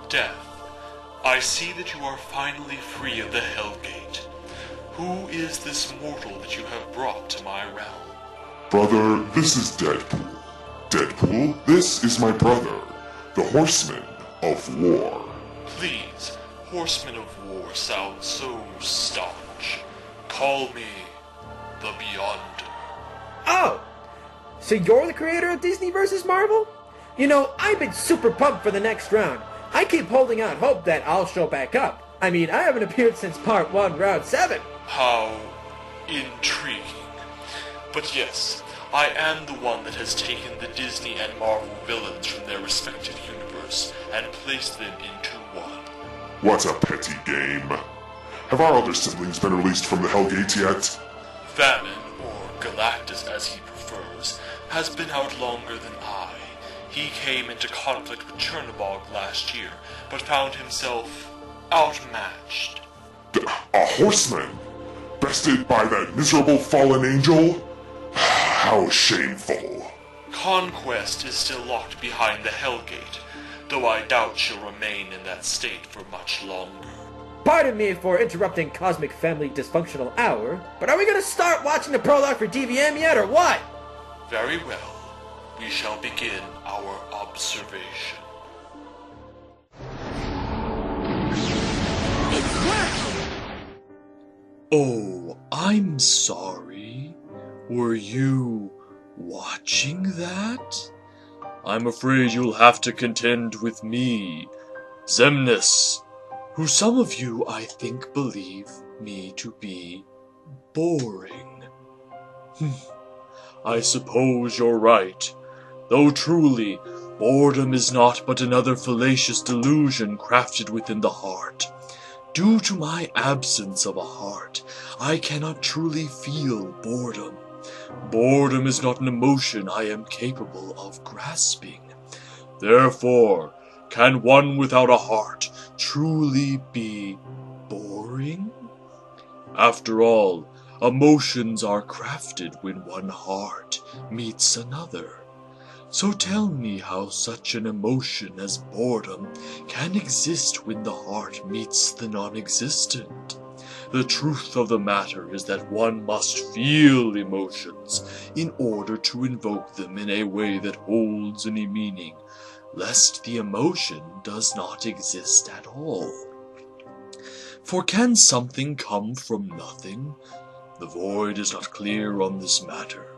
Death, I see that you are finally free of the Hellgate. Who is this mortal that you have brought to my realm? Brother, this is Deadpool. Deadpool, this is my brother, the Horseman of War. Please, Horseman of War sounds so staunch. Call me the Beyonder. Oh! So you're the creator of Disney vs. Marvel? You know, I've been super pumped for the next round. I keep holding out hope that I'll show back up. I mean, I haven't appeared since Part 1, Round 7. How intriguing. But yes, I am the one that has taken the Disney and Marvel villains from their respective universe and placed them into one. What a petty game. Have our other siblings been released from the Hellgate yet? Famine, or Galactus as he prefers, has been out longer than I. He came into conflict with Chernobog last year, but found himself outmatched. A horseman? Bested by that miserable fallen angel? How shameful. Conquest is still locked behind the Hellgate, though I doubt she'll remain in that state for much longer. Pardon me for interrupting Cosmic Family Dysfunctional Hour, but are we gonna start watching the prologue for DVM yet, or what? Very well. We shall begin our observation. Oh, I'm sorry. Were you watching that? I'm afraid you'll have to contend with me, Xemnas, who some of you, I think, believe me to be boring. I suppose you're right, though truly, boredom is not but another fallacious delusion crafted within the heart. Due to my absence of a heart, I cannot truly feel boredom. Boredom is not an emotion I am capable of grasping. Therefore, can one without a heart truly be boring? After all, emotions are crafted when one heart meets another. So tell me how such an emotion as boredom can exist when the heart meets the non-existent. The truth of the matter is that one must feel emotions in order to invoke them in a way that holds any meaning, lest the emotion does not exist at all. For can something come from nothing? The void is not clear on this matter.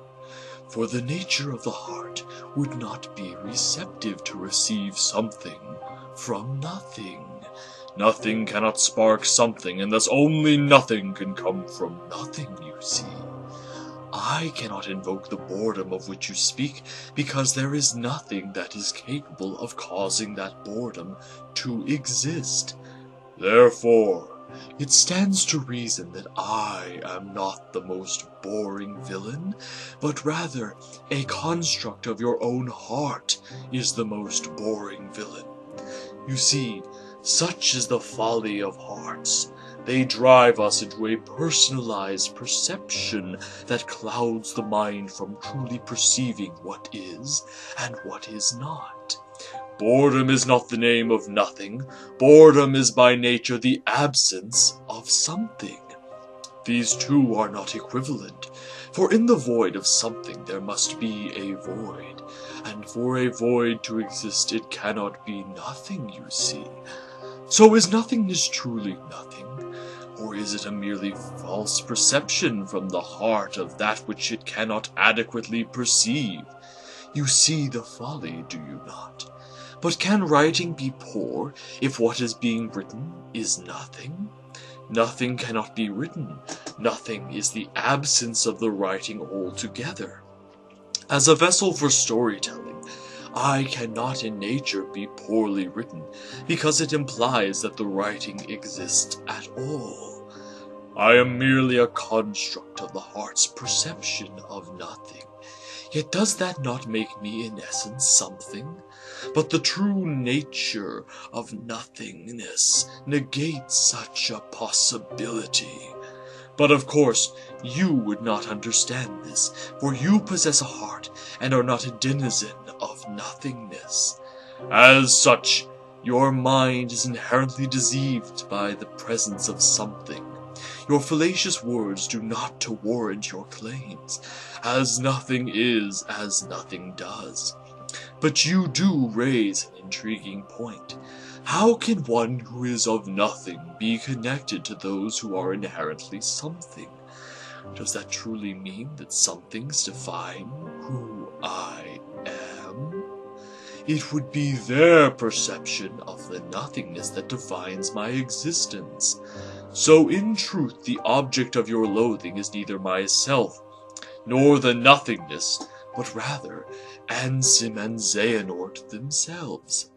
For the nature of the heart would not be receptive to receive something from nothing. Nothing cannot spark something, and thus only nothing can come from nothing, you see. I cannot invoke the boredom of which you speak, because there is nothing that is capable of causing that boredom to exist. Therefore, it stands to reason that I am not the most boring villain, but rather a construct of your own heart is the most boring villain. You see, such is the folly of hearts. They drive us into a personalized perception that clouds the mind from truly perceiving what is and what is not. Boredom is not the name of nothing. Boredom is by nature the absence of something. These two are not equivalent, for in the void of something there must be a void, and for a void to exist it cannot be nothing, you see. So is nothingness truly nothing, or is it a merely false perception from the heart of that which it cannot adequately perceive? You see the folly, do you not? But can writing be poor if what is being written is nothing? Nothing cannot be written. Nothing is the absence of the writing altogether. As a vessel for storytelling, I cannot in nature be poorly written, because it implies that the writing exists at all. I am merely a construct of the heart's perception of nothing. Yet does that not make me in essence something? But the true nature of nothingness negates such a possibility. But of course, you would not understand this, for you possess a heart and are not a denizen of nothingness. As such, Your mind is inherently deceived by the presence of something. Your fallacious words do not to warrant your claims, as nothing is as nothing does. But you do raise an intriguing point. How can one who is of nothing be connected to those who are inherently something? Does that truly mean that some things define who I am? It would be their perception of the nothingness that defines my existence. So in truth, the object of your loathing is neither myself, nor the nothingness, but rather Ansem and Xehanort themselves.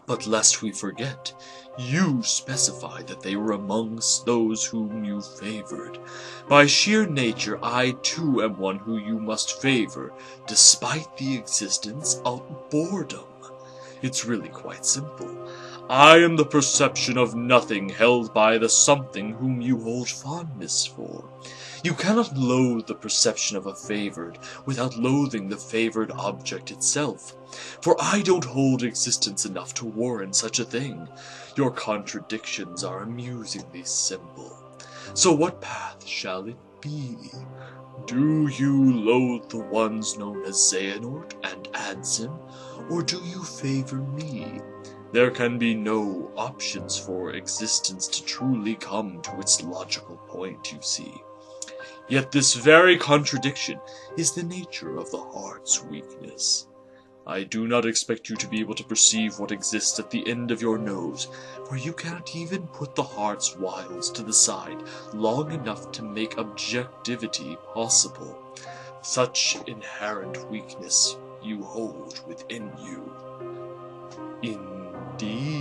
But lest we forget, you specified that they were amongst those whom you favored. By sheer nature, I too am one who you must favor, despite the existence of boredom. It's really quite simple. I am the perception of nothing held by the something whom you hold fondness for. You cannot loathe the perception of a favored without loathing the favored object itself, for I don't hold existence enough to warrant such a thing. Your contradictions are amusingly simple. So what path shall it be? Do you loathe the ones known as Xehanort and Ansem, or do you favor me? There can be no options for existence to truly come to its logical point, you see. Yet this very contradiction is the nature of the heart's weakness. I do not expect you to be able to perceive what exists at the end of your nose, for you cannot even put the heart's wiles to the side long enough to make objectivity possible. Such inherent weakness you hold within you. Indeed.